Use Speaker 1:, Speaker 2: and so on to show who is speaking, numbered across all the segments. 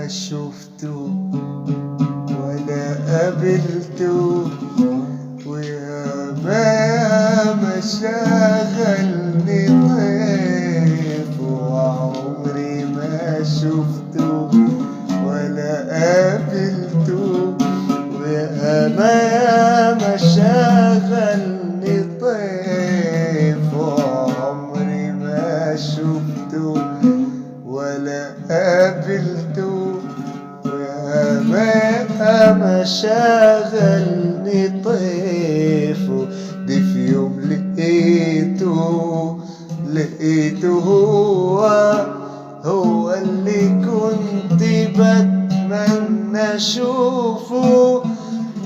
Speaker 1: ما شفته ولا قابلته، وياما شغلني طيف، وعمري ما شفته ولا قابلته، وياما شغلني طيف، وعمري ما شفته ولا قابلته، وياما شغلني طيف. دي في يوم لقيته هو اللي كنت بتمنى اشوفه.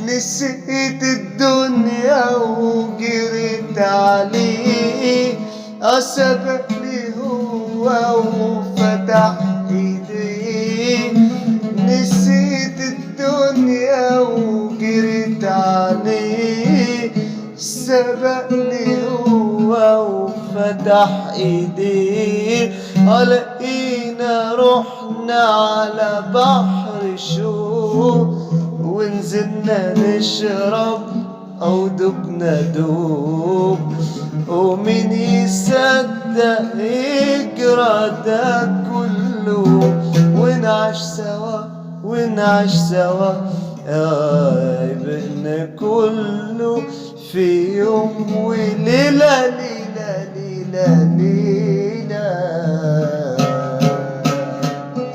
Speaker 1: نسيت الدنيا وجريت عليه، سبقني هو وفتح ايديه. نسيت الدنيا وجريت عليه، سبقني هو وفتح ايديه. لقينا رحنا على بحر شوق، ونزلنا نشرب او دبنا دوب. ومين يصدق يجرى ده كله، ونعيش سوا بقنا كله في يوم وليلة ليلة ليلة ليلة.